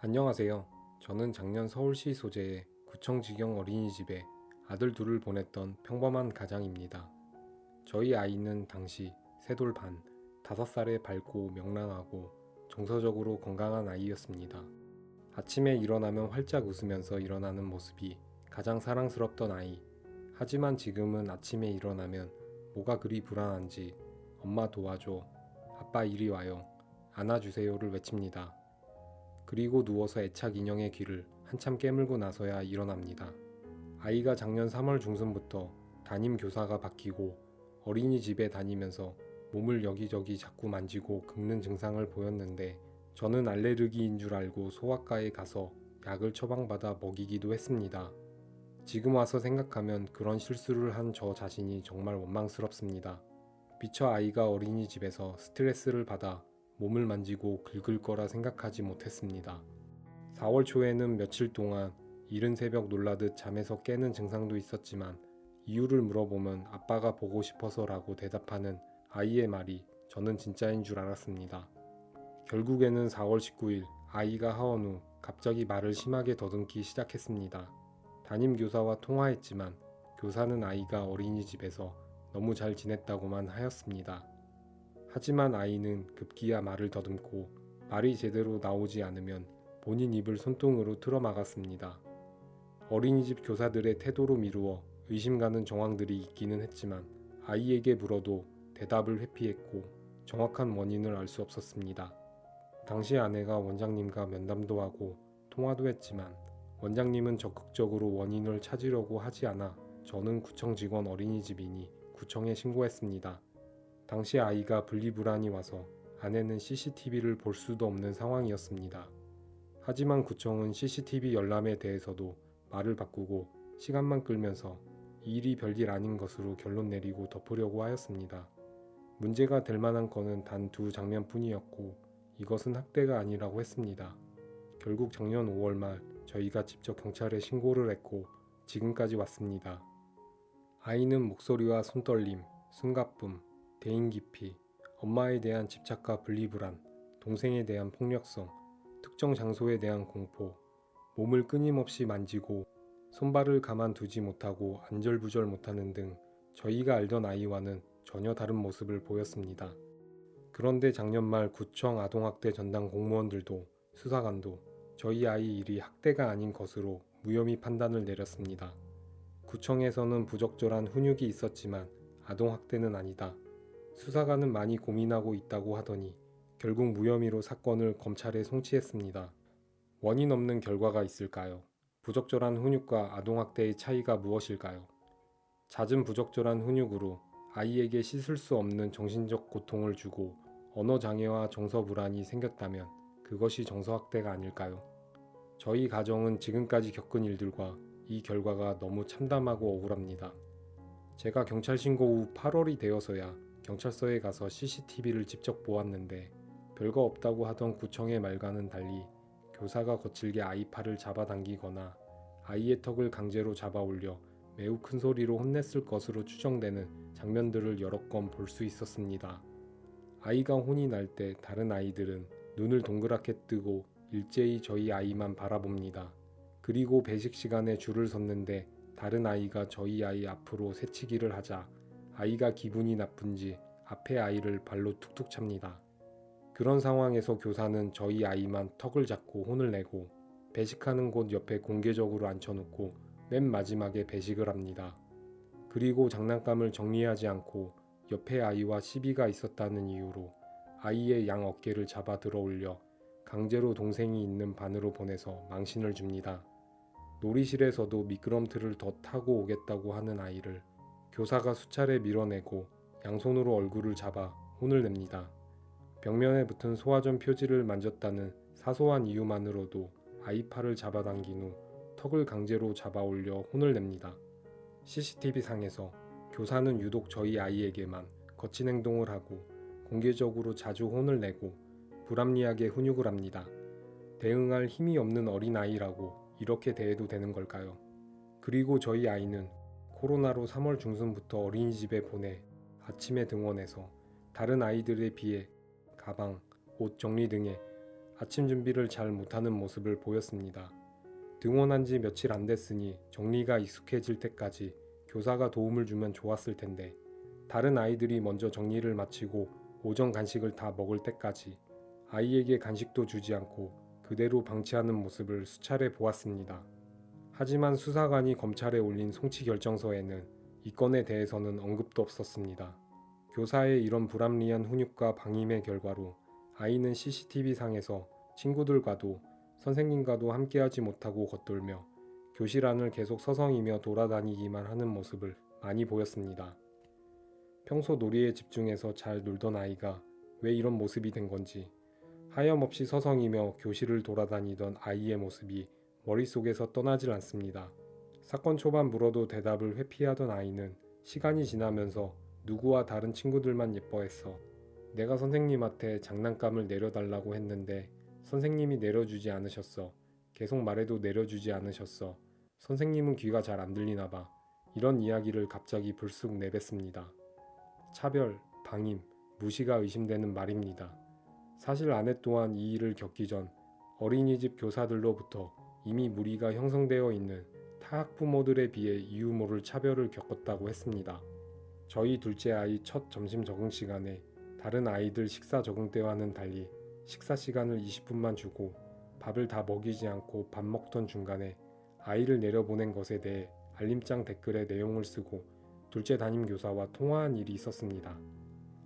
안녕하세요. 저는 작년 서울시 소재의 구청직영 어린이집에 아들 둘을 보냈던 평범한 가장입니다. 저희 아이는 당시 3돌 반, 5살에 밝고 명랑하고 정서적으로 건강한 아이였습니다. 아침에 일어나면 활짝 웃으면서 일어나는 모습이 가장 사랑스럽던 아이. 하지만 지금은 아침에 일어나면 뭐가 그리 불안한지 엄마 도와줘, 아빠 이리 와요, 안아주세요를 외칩니다. 그리고 누워서 애착 인형의 귀를 한참 깨물고 나서야 일어납니다. 아이가 작년 3월 중순부터 담임 교사가 바뀌고 어린이집에 다니면서 몸을 여기저기 자꾸 만지고 긁는 증상을 보였는데 저는 알레르기인 줄 알고 소아과에 가서 약을 처방받아 먹이기도 했습니다. 지금 와서 생각하면 그런 실수를 한 저 자신이 정말 원망스럽습니다. 미처 아이가 어린이집에서 스트레스를 받아 몸을 만지고 긁을 거라 생각하지 못했습니다. 4월 초에는 며칠 동안 이른 새벽 놀라듯 잠에서 깨는 증상도 있었지만 이유를 물어보면 아빠가 보고 싶어서라고 대답하는 아이의 말이 저는 진짜인 줄 알았습니다. 결국에는 4월 19일 아이가 하원 후 갑자기 말을 심하게 더듬기 시작했습니다. 담임 교사와 통화했지만 교사는 아이가 어린이집에서 너무 잘 지냈다고만 하였습니다. 하지만 아이는 급기야 말을 더듬고 말이 제대로 나오지 않으면 본인 입을 손등으로 틀어막았습니다. 어린이집 교사들의 태도로 미루어 의심가는 정황들이 있기는 했지만 아이에게 물어도 대답을 회피했고 정확한 원인을 알 수 없었습니다. 당시 아내가 원장님과 면담도 하고 통화도 했지만 원장님은 적극적으로 원인을 찾으려고 하지 않아 저는 구청 직원 어린이집이니 구청에 신고했습니다. 당시 아이가 분리불안이 와서 아내는 CCTV를 볼 수도 없는 상황이었습니다. 하지만 구청은 CCTV 열람에 대해서도 말을 바꾸고 시간만 끌면서 이 일이 별일 아닌 것으로 결론 내리고 덮으려고 하였습니다. 문제가 될 만한 건은 단 2장면뿐이었고 이것은 학대가 아니라고 했습니다. 결국 작년 5월 말 저희가 직접 경찰에 신고를 했고 지금까지 왔습니다. 아이는 목소리와 손떨림, 숨가쁨, 대인 기피, 엄마에 대한 집착과 분리불안, 동생에 대한 폭력성, 특정 장소에 대한 공포, 몸을 끊임없이 만지고 손발을 가만두지 못하고 안절부절 못하는 등 저희가 알던 아이와는 전혀 다른 모습을 보였습니다. 그런데 작년 말 구청 아동학대 전담 공무원들도 수사관도 저희 아이 일이 학대가 아닌 것으로 무혐의 판단을 내렸습니다. 구청에서는 부적절한 훈육이 있었지만 아동학대는 아니다. 수사관은 많이 고민하고 있다고 하더니 결국 무혐의로 사건을 검찰에 송치했습니다. 원인 없는 결과가 있을까요? 부적절한 훈육과 아동학대의 차이가 무엇일까요? 잦은 부적절한 훈육으로 아이에게 씻을 수 없는 정신적 고통을 주고 언어장애와 정서불안이 생겼다면 그것이 정서학대가 아닐까요? 저희 가정은 지금까지 겪은 일들과 이 결과가 너무 참담하고 억울합니다. 제가 경찰 신고 후 8월이 되어서야 경찰서에 가서 CCTV를 직접 보았는데 별거 없다고 하던 구청의 말과는 달리 교사가 거칠게 아이 팔을 잡아당기거나 아이의 턱을 강제로 잡아 올려 매우 큰 소리로 혼냈을 것으로 추정되는 장면들을 여러 건 볼 수 있었습니다. 아이가 혼이 날 때 다른 아이들은 눈을 동그랗게 뜨고 일제히 저희 아이만 바라봅니다. 그리고 배식 시간에 줄을 섰는데 다른 아이가 저희 아이 앞으로 새치기를 하자 아이가 기분이 나쁜지 앞에 아이를 발로 툭툭 찹니다. 그런 상황에서 교사는 저희 아이만 턱을 잡고 혼을 내고 배식하는 곳 옆에 공개적으로 앉혀놓고 맨 마지막에 배식을 합니다. 그리고 장난감을 정리하지 않고 옆에 아이와 시비가 있었다는 이유로 아이의 양 어깨를 잡아 들어 올려 강제로 동생이 있는 반으로 보내서 망신을 줍니다. 놀이실에서도 미끄럼틀을 더 타고 오겠다고 하는 아이를 교사가 수차례 밀어내고 양손으로 얼굴을 잡아 혼을 냅니다. 벽면에 붙은 소화전 표지를 만졌다는 사소한 이유만으로도 아이 팔을 잡아당긴 후 턱을 강제로 잡아 올려 혼을 냅니다. CCTV상에서 교사는 유독 저희 아이에게만 거친 행동을 하고 공개적으로 자주 혼을 내고 불합리하게 훈육을 합니다. 대응할 힘이 없는 어린아이라고 이렇게 대해도 되는 걸까요? 그리고 저희 아이는 코로나로 3월 중순부터 어린이집에 보내 아침에 등원해서 다른 아이들에 비해 가방, 옷 정리 등에 아침 준비를 잘 못하는 모습을 보였습니다. 등원한 지 며칠 안 됐으니 정리가 익숙해질 때까지 교사가 도움을 주면 좋았을 텐데 다른 아이들이 먼저 정리를 마치고 오전 간식을 다 먹을 때까지 아이에게 간식도 주지 않고 그대로 방치하는 모습을 수차례 보았습니다. 하지만 수사관이 검찰에 올린 송치 결정서에는 이 건에 대해서는 언급도 없었습니다. 교사의 이런 불합리한 훈육과 방임의 결과로 아이는 CCTV상에서 친구들과도 선생님과도 함께하지 못하고 겉돌며 교실 안을 계속 서성이며 돌아다니기만 하는 모습을 많이 보였습니다. 평소 놀이에 집중해서 잘 놀던 아이가 왜 이런 모습이 된 건지, 하염없이 서성이며 교실을 돌아다니던 아이의 모습이 머릿속에서 떠나질 않습니다. 사건 초반 물어도 대답을 회피하던 아이는 시간이 지나면서 누구와 다른 친구들만 예뻐했어. 내가 선생님한테 장난감을 내려달라고 했는데 선생님이 내려주지 않으셨어. 계속 말해도 내려주지 않으셨어. 선생님은 귀가 잘 안 들리나 봐. 이런 이야기를 갑자기 불쑥 내뱉습니다. 차별, 방임, 무시가 의심되는 말입니다. 사실 아내 또한 이 일을 겪기 전 어린이집 교사들로부터 이미 무리가 형성되어 있는 타 학부모들에 비해 이유 모를 차별을 겪었다고 했습니다. 저희 둘째 아이 첫 점심 적응 시간에 다른 아이들 식사 적응 때와는 달리 식사 시간을 20분만 주고 밥을 다 먹이지 않고 밥 먹던 중간에 아이를 내려보낸 것에 대해 알림장 댓글에 내용을 쓰고 둘째 담임교사와 통화한 일이 있었습니다.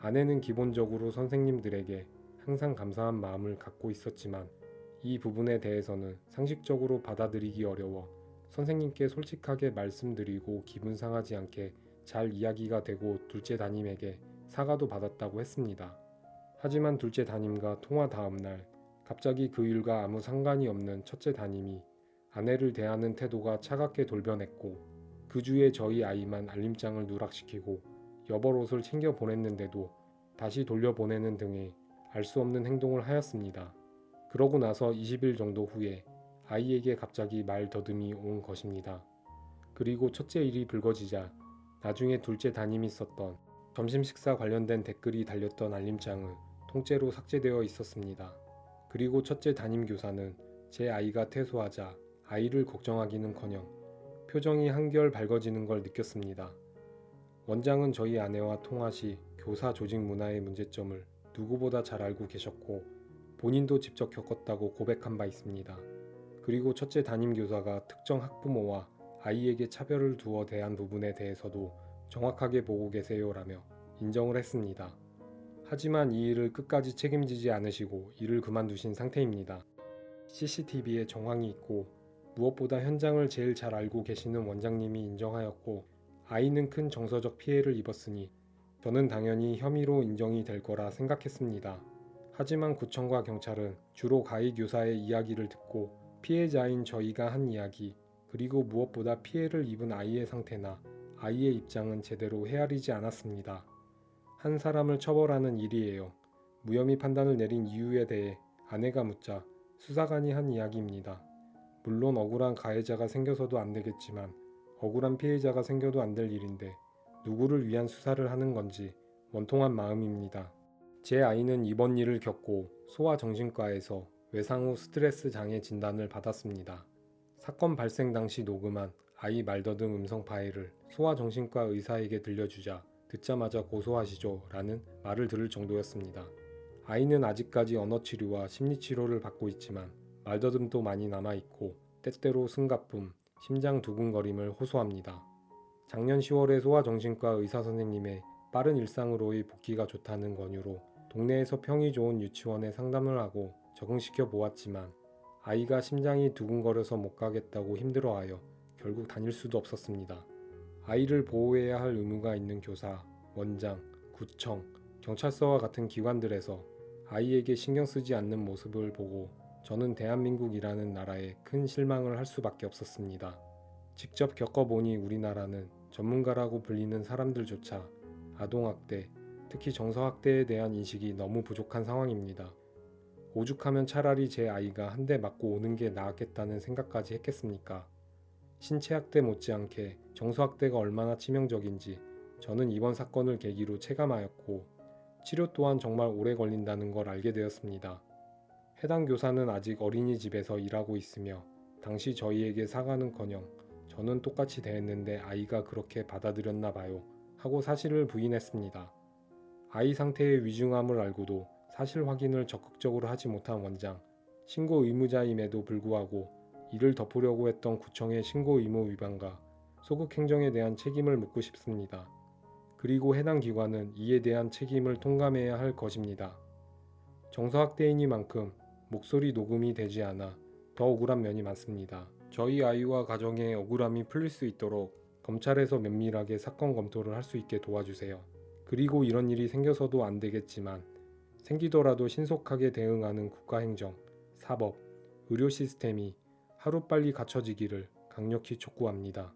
아내는 기본적으로 선생님들에게 항상 감사한 마음을 갖고 있었지만 이 부분에 대해서는 상식적으로 받아들이기 어려워 선생님께 솔직하게 말씀드리고 기분 상하지 않게 잘 이야기가 되고 둘째 담임에게 사과도 받았다고 했습니다. 하지만 둘째 담임과 통화 다음 날 갑자기 그 일과 아무 상관이 없는 첫째 담임이 아내를 대하는 태도가 차갑게 돌변했고 그 주에 저희 아이만 알림장을 누락시키고 여벌옷을 챙겨 보냈는데도 다시 돌려보내는 등의 알 수 없는 행동을 하였습니다. 그러고 나서 20일 정도 후에 아이에게 갑자기 말 더듬이 온 것입니다. 그리고 첫째 일이 불거지자 나중에 둘째 담임이 썼던 점심 식사 관련된 댓글이 달렸던 알림장은 통째로 삭제되어 있었습니다. 그리고 첫째 담임 교사는 제 아이가 퇴소하자 아이를 걱정하기는커녕 표정이 한결 밝아지는 걸 느꼈습니다. 원장은 저희 아내와 통화 시 교사 조직 문화의 문제점을 누구보다 잘 알고 계셨고 본인도 직접 겪었다고 고백한 바 있습니다. 그리고 첫째 담임 교사가 특정 학부모와 아이에게 차별을 두어 대한 부분에 대해서도 정확하게 보고 계세요라며 인정을 했습니다. 하지만 이 일을 끝까지 책임지지 않으시고 일을 그만두신 상태입니다. CCTV에 정황이 있고 무엇보다 현장을 제일 잘 알고 계시는 원장님이 인정하였고 아이는 큰 정서적 피해를 입었으니 저는 당연히 혐의로 인정이 될 거라 생각했습니다. 하지만 구청과 경찰은 주로 가해 교사의 이야기를 듣고 피해자인 저희가 한 이야기 그리고 무엇보다 피해를 입은 아이의 상태나 아이의 입장은 제대로 헤아리지 않았습니다. 한 사람을 처벌하는 일이에요. 무혐의 판단을 내린 이유에 대해 아내가 묻자 수사관이 한 이야기입니다. 물론 억울한 가해자가 생겨서도 안 되겠지만 억울한 피해자가 생겨도 안 될 일인데 누구를 위한 수사를 하는 건지 원통한 마음입니다. 제 아이는 이번 일을 겪고 소아정신과에서 외상 후 스트레스 장애 진단을 받았습니다. 사건 발생 당시 녹음한 아이 말더듬 음성 파일을 소아정신과 의사에게 들려주자 듣자마자 고소하시죠 라는 말을 들을 정도였습니다. 아이는 아직까지 언어치료와 심리치료를 받고 있지만 말더듬도 많이 남아있고 때때로 숨가쁨, 심장 두근거림을 호소합니다. 작년 10월에 소아정신과 의사선생님의 빠른 일상으로의 복귀가 좋다는 권유로 동네에서 평이 좋은 유치원에 상담을 하고 적응시켜 보았지만 아이가 심장이 두근거려서 못 가겠다고 힘들어하여 결국 다닐 수도 없었습니다. 아이를 보호해야 할 의무가 있는 교사, 원장, 구청, 경찰서와 같은 기관들에서 아이에게 신경 쓰지 않는 모습을 보고 저는 대한민국이라는 나라에 큰 실망을 할 수밖에 없었습니다. 직접 겪어보니 우리나라는 전문가라고 불리는 사람들조차 아동학대, 특히 정서학대에 대한 인식이 너무 부족한 상황입니다. 오죽하면 차라리 제 아이가 한 대 맞고 오는 게 나았겠다는 생각까지 했겠습니까? 신체학대 못지않게 정서학대가 얼마나 치명적인지 저는 이번 사건을 계기로 체감하였고 치료 또한 정말 오래 걸린다는 걸 알게 되었습니다. 해당 교사는 아직 어린이집에서 일하고 있으며 당시 저희에게 사과는커녕 저는 똑같이 대했는데 아이가 그렇게 받아들였나 봐요 하고 사실을 부인했습니다. 아이 상태의 위중함을 알고도 사실 확인을 적극적으로 하지 못한 원장, 신고 의무자임에도 불구하고 이를 덮으려고 했던 구청의 신고 의무 위반과 소극 행정에 대한 책임을 묻고 싶습니다. 그리고 해당 기관은 이에 대한 책임을 통감해야 할 것입니다. 정서학대이니만큼 목소리 녹음이 되지 않아 더 억울한 면이 많습니다. 저희 아이와 가정의 억울함이 풀릴 수 있도록 검찰에서 면밀하게 사건 검토를 할 수 있게 도와주세요. 그리고 이런 일이 생겨서도 안 되겠지만 생기더라도 신속하게 대응하는 국가행정, 사법, 의료 시스템이 하루빨리 갖춰지기를 강력히 촉구합니다.